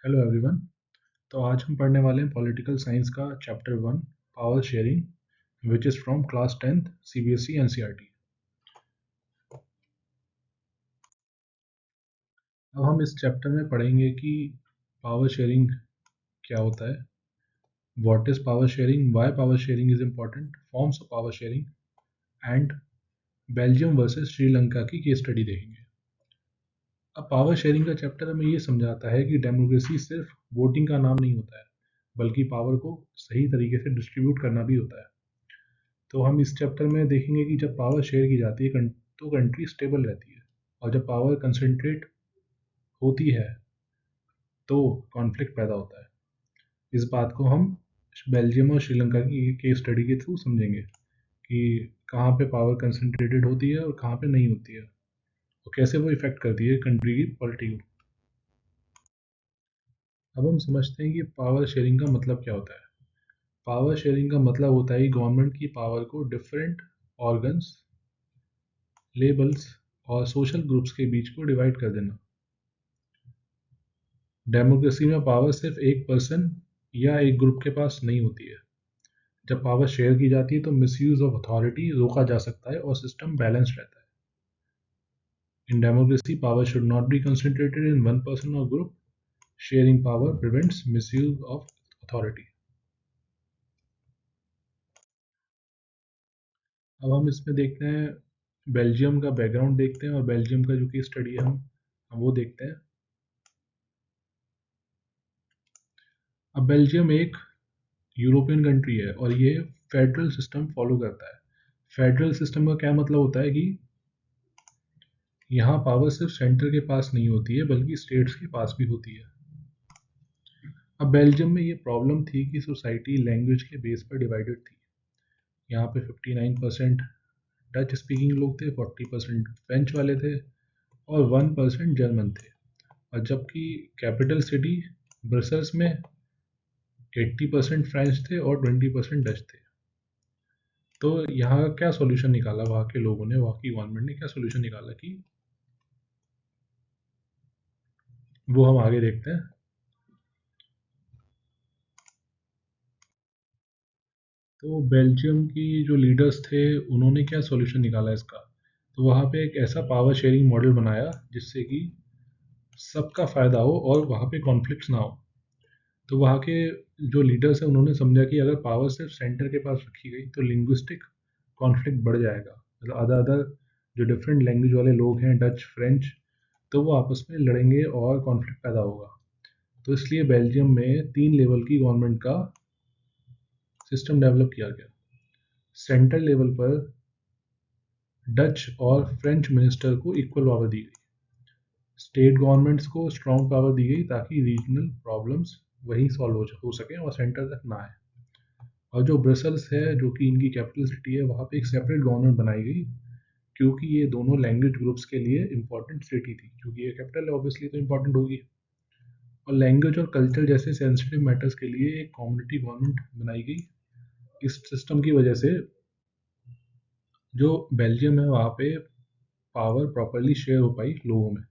Hello everyone. तो आज हम पढ़ने वाले हैं पॉलिटिकल साइंस का chapter 1 power sharing which is from class 10th CBSE NCERT. अब हम इस चैप्टर में पढ़ेंगे कि पावर शेयरिंग क्या होता है, what is power sharing, why power sharing is important, forms of power sharing and Belgium versus Sri Lanka की केस स्टडी देखेंगे। अब पावर शेयरिंग का चैप्टर हमें ये समझाता है कि डेमोक्रेसी सिर्फ वोटिंग का नाम नहीं होता है, बल्कि पावर को सही तरीके से डिस्ट्रीब्यूट करना भी होता है। तो हम इस चैप्टर में देखेंगे कि जब पावर शेयर की जाती है तो कंट्री स्टेबल रहती है, और जब पावर कंसंट्रेट होती है तो कॉन्फ्लिक्ट पैदा होता है। इस बात को हम बेल्जियम और श्रीलंका की केस स्टडी के थ्रू समझेंगे कि कहाँ पे पावर कंसंट्रेटेड होती है और कहाँ पे नहीं होती है, और कैसे वो इफेक्ट करती है कंट्री की पॉलिटी को। अब हम समझते हैं कि पावर शेयरिंग का मतलब क्या होता है। पावर शेयरिंग का मतलब होता है कि गवर्नमेंट की पावर को डिफरेंट ऑर्गन्स, लेबल्स और सोशल ग्रुप्स के बीच को डिवाइड कर देना। डेमोक्रेसी में पावर सिर्फ एक पर्सन या एक ग्रुप के पास नहीं होती है। जब पावर शेयर की जाती है तो मिसयूज ऑफ अथॉरिटी रोका जा सकता है और सिस्टम बैलेंस रहता है। In democracy power should not be concentrated in one person or group. Sharing power prevents misuse of authority. अब हम इसमें देखते हैं, बेल्जियम का बैकग्राउंड देखते हैं और बेल्जियम का जो कि स्टडी है हम वो देखते हैं। अब बेल्जियम एक यूरोपियन कंट्री है और ये फेडरल सिस्टम फॉलो करता है। फेडरल सिस्टम का क्या मतलब होता है कि यहाँ पावर सिर्फ सेंटर के पास नहीं होती है बल्कि स्टेट्स के पास भी होती है। अब बेल्जियम में ये प्रॉब्लम थी कि सोसाइटी लैंग्वेज के बेस पर डिवाइडेड थी। यहाँ पे 59% डच स्पीकिंग लोग थे, 40% फ्रेंच वाले थे और 1% जर्मन थे। और जबकि कैपिटल सिटी ब्रसल्स में 80% फ्रेंच थे और 20% डच थे। तो यहाँ क्या सॉल्यूशन निकाला वहाँ के लोगों ने, वहाँ की गवर्नमेंट ने क्या सॉल्यूशन निकाला कि वो हम आगे देखते हैं। तो बेल्जियम की जो लीडर्स थे उन्होंने क्या सॉल्यूशन निकाला इसका, तो वहाँ पे एक ऐसा पावर शेयरिंग मॉडल बनाया जिससे कि सबका फ़ायदा हो और वहाँ पे कॉन्फ्लिक्ट्स ना हो। तो वहाँ के जो लीडर्स हैं उन्होंने समझा कि अगर पावर सिर्फ सेंटर के पास रखी गई तो लिंग्विस्टिक कॉन्फ्लिक्ट बढ़ जाएगा, मतलब अदर अदर जो डिफरेंट लैंग्वेज वाले लोग हैं, डच, फ्रेंच, तो वो आपस में लड़ेंगे और कॉन्फ्लिक्ट पैदा होगा। तो इसलिए बेल्जियम में 3 लेवल की गवर्नमेंट का सिस्टम डेवलप किया गया। सेंट्रल लेवल पर डच और फ्रेंच मिनिस्टर को इक्वल पावर दी गई। स्टेट गवर्नमेंट्स को स्ट्रॉन्ग पावर दी गई ताकि रीजनल प्रॉब्लम्स वहीं सॉल्व हो सकें और सेंटर तक ना आए। और जो ब्रसल्स है, जो कि इनकी कैपिटल सिटी है, वहाँ पे एक सेपरेट गवर्नमेंट बनाई गई, क्योंकि ये दोनों लैंग्वेज ग्रुप्स के लिए इंपॉर्टेंट सिटी थी, क्योंकि ये कैपिटल है ऑब्वियसली तो इंपॉर्टेंट होगी। और लैंग्वेज और कल्चर जैसे सेंसिटिव मैटर्स के लिए एक कम्युनिटी गवर्नमेंट बनाई गई। इस सिस्टम की वजह से जो बेल्जियम है वहाँ पे पावर प्रॉपरली शेयर हो पाई लोगों में।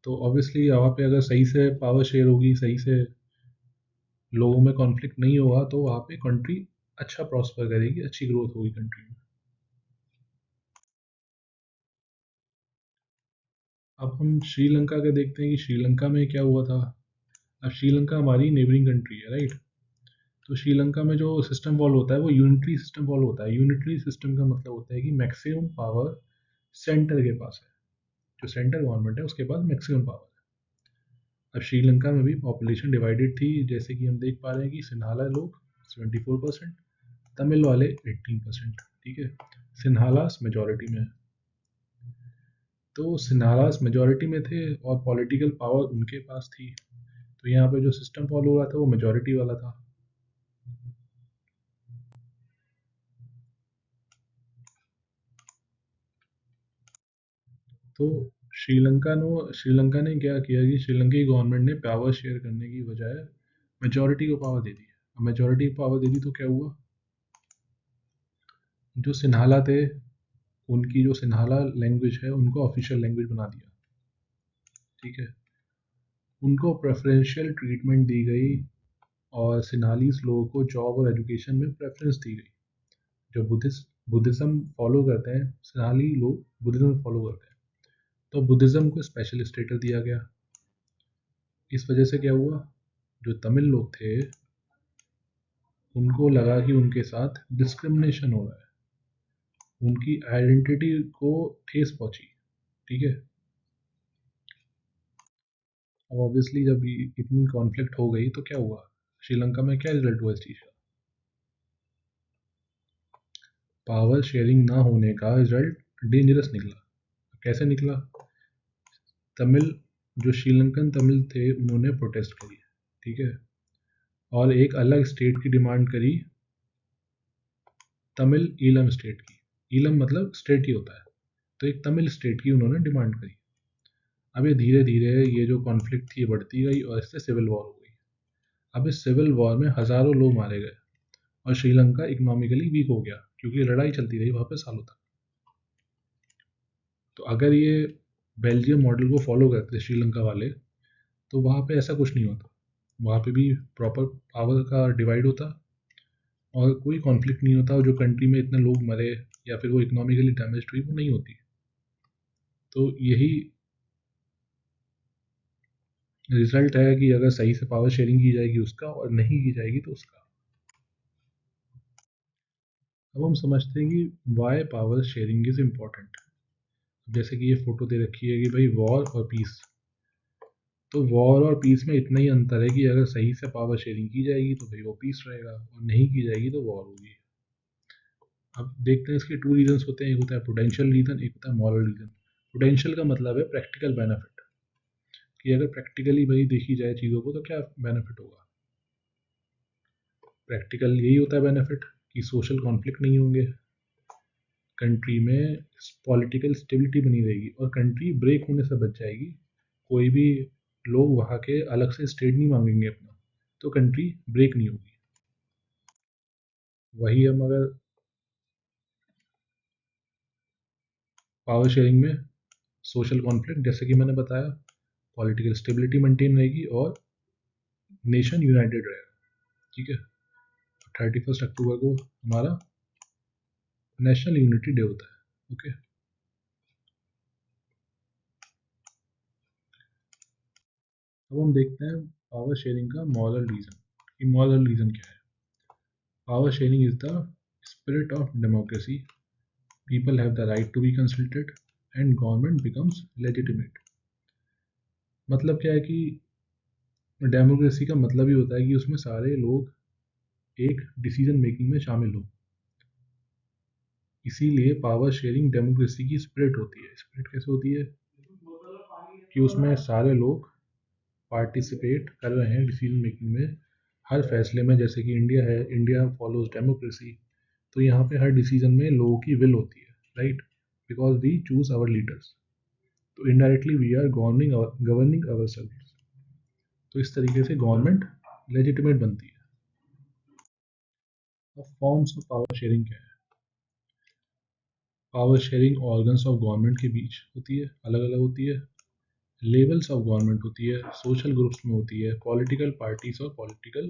तो ऑब्वियसली वहाँ पे अगर सही से पावर शेयर होगी, सही से लोगों में कॉन्फ्लिक्ट नहीं होगा, तो वहाँ पे कंट्री अच्छा प्रॉस्पर करेगी, अच्छी ग्रोथ होगी कंट्री में। अब हम श्रीलंका का देखते हैं कि श्रीलंका में क्या हुआ था। अब श्रीलंका हमारी नेबरिंग कंट्री है, राइट। तो श्रीलंका में जो सिस्टम फॉलो होता है वो यूनिटरी सिस्टम फॉलो होता है। यूनिटरी सिस्टम का मतलब होता है कि मैक्सिमम पावर सेंटर के पास है, जो सेंट्रल गवर्नमेंट है उसके पास मैक्सिमम पावर है। अब श्रीलंका में भी पॉपुलेशन डिवाइडेड थी, जैसे कि हम देख पा रहे हैं कि सिन्हाला लोग 74%, तमिल वाले 18%, ठीक है। सिन्हालास मेजोरिटी में है। तो सिन्हालास मेजोरिटी में थे और पॉलिटिकल पावर उनके पास थी, तो यहाँ पे जो सिस्टम फॉलो हो रहा था वो मेजोरिटी वाला था। तो श्रीलंका ने क्या किया कि श्रीलंका की गवर्नमेंट ने पावर शेयर करने की बजाय मेजोरिटी को पावर दे दी। अब मेजोरिटी को पावर दे दी तो क्या हुआ, जो सिन्हाला थे उनकी जो सिन्हाला लैंग्वेज है उनको ऑफिशियल लैंग्वेज बना दिया, ठीक है। उनको प्रेफरेंशियल ट्रीटमेंट दी गई और सिनालीस लोगों को जॉब और एजुकेशन में प्रेफरेंस दी गई। जो बुद्धिज़्म फॉलो करते हैं, सिनाली लोग बुद्धिज़्म फॉलो करते हैं, तो बुद्धिज़्म को स्पेशल स्टेटस दिया गया। इस वजह से क्या हुआ, जो तमिल लोग थे उनको लगा कि उनके साथ डिस्क्रिमिनेशन हो रहा है, उनकी आइडेंटिटी को ठेस पहुंची। ठीक है। अब ऑब्वियसली जब इतनी कॉन्फ्लिक्ट हो गई तो क्या हुआ, श्रीलंका में क्या रिजल्ट हुआ इस चीज़ का, पावर शेयरिंग ना होने का रिजल्ट डेंजरस निकला। कैसे निकला, तमिल जो श्रीलंकन तमिल थे उन्होंने प्रोटेस्ट करी। ठीक है। और एक अलग स्टेट की डिमांड करी, तमिल ईलम स्टेट की। ईलम मतलब स्टेट ही होता है, तो एक तमिल स्टेट की उन्होंने डिमांड करी। अब ये धीरे धीरे ये जो कॉन्फ्लिक्ट थी बढ़ती गई और इससे सिविल वॉर हो गई। अब इस सिविल वॉर में हज़ारों लोग मारे गए और श्रीलंका इकोनॉमिकली वीक हो गया क्योंकि लड़ाई चलती रही वहाँ पे सालों तक। तो अगर ये बेल्जियम मॉडल को फॉलो करते श्रीलंका वाले तो वहाँ पे ऐसा कुछ नहीं होता, वहाँ पे भी प्रॉपर पावर का डिवाइड होता और कोई कॉन्फ्लिक्ट नहीं होता, और जो कंट्री में इतने लोग मरे या फिर वो इकोनॉमिकली डैमेज हुई वो नहीं होती। तो यही रिजल्ट है कि अगर सही से पावर शेयरिंग की जाएगी उसका और नहीं की जाएगी तो उसका। अब हम समझते हैं कि why power sharing is important. जैसे कि ये फोटो दे रखी है कि भाई वॉर और पीस, तो वॉर और पीस में इतना ही अंतर है कि अगर सही से पावर शेयरिंग की जाएगी तो भाई वो पीस रहेगा और नहीं की जाएगी तो वॉर होगी। अब देखते हैं इसके टू रीजंस होते हैं, एक होता है पोटेंशियल रीजन, एक होता है मॉरल रीजन। पोटेंशियल का मतलब है प्रैक्टिकल बेनिफिट, कि अगर प्रैक्टिकली भाई देखी जाए चीज़ों को तो क्या बेनिफिट होगा। प्रैक्टिकल यही होता है बेनिफिट कि सोशल कॉन्फ्लिक्ट नहीं होंगे, कंट्री में पॉलिटिकल स्टेबिलिटी बनी रहेगी और कंट्री ब्रेक होने से बच जाएगी। कोई भी लोग वहाँ के अलग से स्टेट नहीं मांगेंगे अपना, तो कंट्री ब्रेक नहीं होगी। वही हम अगर पावर शेयरिंग में सोशल कॉन्फ्लिक्ट, जैसे कि मैंने बताया, पॉलिटिकल स्टेबिलिटी मेंटेन रहेगी और नेशन यूनाइटेड रहेगा। ठीक है। 31 अक्टूबर को हमारा नेशनल यूनिटी डे होता है। ओके। अब हम देखते हैं पावर शेयरिंग का मॉरल रीजन, कि मॉरल रीजन क्या है। Power sharing is the spirit of democracy. People have the right to be consulted and government becomes legitimate. मतलब क्या है कि डेमोक्रेसी का मतलब ही होता है कि उसमें सारे लोग एक डिसीजन मेकिंग में शामिल हो। इसीलिए पावर शेयरिंग डेमोक्रेसी की स्पिरिट होती है। स्पिरिट कैसे होती है कि उसमें सारे लोग पार्टिसिपेट कर रहे हैं डिसीजन मेकिंग में, हर फैसले में। जैसे कि इंडिया है, इंडिया फॉलोज डेमोक्रेसी, तो यहाँ पे हर डिसीजन में लोगों की विल होती है, right, because we choose our leaders. तो indirectly we are governing our self. तो इस तरीके से गवर्नमेंट लेजिटिमेट बनती है। अब फॉर्म्स ऑफ पावर शेयरिंग क्या है। Power sharing organs of government के बीच होती है, अलग अलग होती है। लेवल्स ऑफ गवर्नमेंट होती है, सोशल ग्रुप्स में होती है, पॉलिटिकल पार्टीज और पॉलिटिकल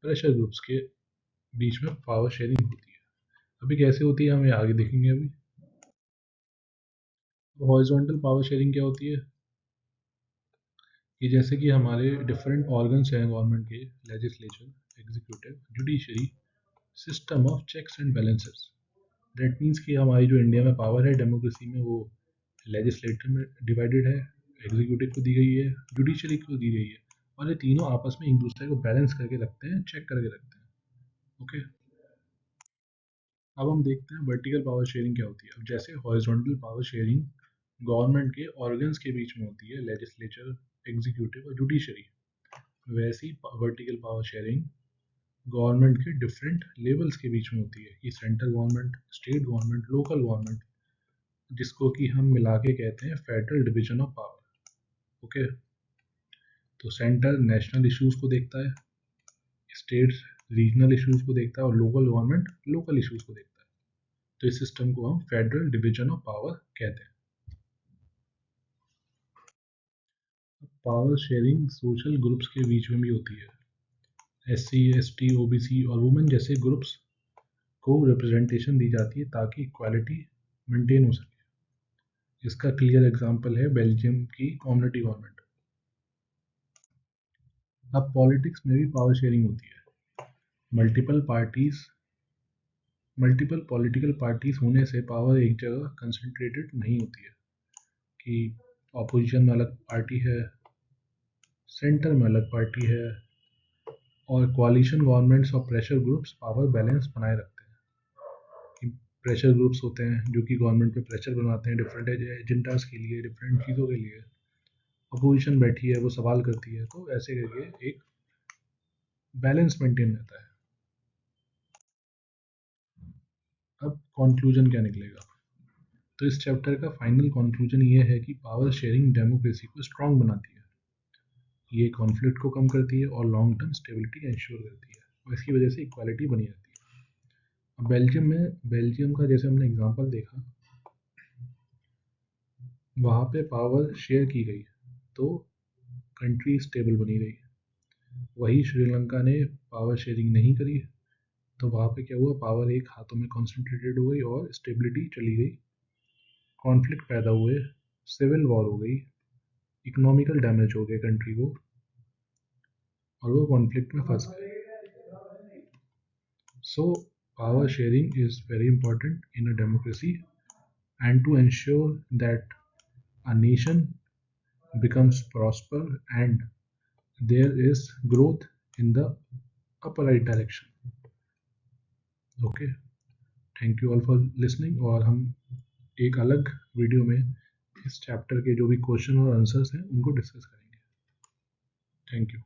प्रेशर ग्रुप्स के बीच में पावर शेयरिंग होती है। अभी कैसे होती है हम ये आगे देखेंगे। अभी हॉरिजॉन्टल पावर शेयरिंग क्या होती है कि जैसे कि हमारे डिफरेंट ऑर्गन्स हैं गवर्नमेंट के, legislature, executive, judiciary, system of checks and balances. That means कि हमारी जो इंडिया में पावर है डेमोक्रेसी में, वो लेजिस्लेटर में डिवाइडेड है, एग्जीक्यूटिव को दी गई है, जुडिशरी को दी गई है, और ये तीनों आपस में एक दूसरे को बैलेंस करके रखते हैं, चेक करके रखते हैं। ओके। अब हम देखते हैं वर्टिकल पावर शेयरिंग क्या होती है। अब जैसे हॉरिजॉन्टल पावर शेयरिंग गवर्नमेंट के ऑर्गन्स के बीच में होती है, लेजिस्लेचर, एग्जीक्यूटिव और जुडिशरी, वैसी वर्टिकल पावर शेयरिंग गवर्नमेंट के डिफरेंट लेवल्स के बीच में होती है, कि central government, state government, local government, जिसको कि हम मिला के कहते हैं federal division of power. Okay. तो सेंटर नेशनल इश्यूज को देखता है, स्टेट रीजनल इश्यूज को देखता है और लोकल गवर्नमेंट लोकल इश्यूज को देखता है। तो इस सिस्टम को हम फेडरल डिवीजन ऑफ पावर कहते हैं। पावर शेयरिंग सोशल ग्रुप्स के बीच में भी होती है। SC, ST, OBC और वुमेन जैसे ग्रुप्स को रिप्रेजेंटेशन दी जाती है ताकि इक्वालिटी मेंटेन हो सके। इसका क्लियर एग्जांपल है बेल्जियम की कम्युनिटी गवर्नमेंट। अब पॉलिटिक्स में भी पावर शेयरिंग होती है। मल्टीपल पॉलिटिकल पार्टीज होने से पावर एक जगह कंसंट्रेटेड नहीं होती है कि ऑपोजिशन में अलग पार्टी है, सेंटर में अलग पार्टी है, और कोalition गवर्नमेंट्स और प्रेशर ग्रुप्स पावर बैलेंस बनाए रखते हैं। कि प्रेशर ग्रुप्स होते हैं जो कि गवर्नमेंट पे प्रेशर बनाते हैं डिफरेंट एजेंडाज के लिए, डिफरेंट चीज़ों के लिए। अपोजिशन बैठी है, वो सवाल करती है, तो ऐसे करके एक बैलेंस मेंटेन रहता है। अब कंक्लूजन क्या निकलेगा? तो इस चैप्टर का फाइनल कंक्लूजन ये है कि पावर शेयरिंग डेमोक्रेसी को स्ट्रांग बनाती है, ये कॉन्फ्लिक्ट को कम करती है और लॉन्ग टर्म स्टेबिलिटी इंश्योर करती है, और इसकी वजह से इक्वालिटी बनी रहती है। अब बेल्जियम का जैसे हमने एग्जांपल देखा, वहाँ पे पावर शेयर की गई तो कंट्री स्टेबल बनी रही। वही श्रीलंका ने पावर शेयरिंग नहीं करी तो वहाँ पे क्या हुआ, पावर एक हाथों में कॉन्सेंट्रेटेड हो गई और स्टेबिलिटी चली गई, कॉन्फ्लिक्ट पैदा हुए, सिविल वॉर हो गई, इकोनॉमिकल डैमेज हो गया कंट्री को, और वो कॉन्फ्लिक्ट में फंस गए। So power sharing is very important in a democracy and to ensure that a nation becomes prosper and there is growth in the upper right direction. Okay, thank you all for listening, और हम एक अलग video में इस chapter के जो भी question और आंसर्स हैं उनको डिस्कस करेंगे। Thank you.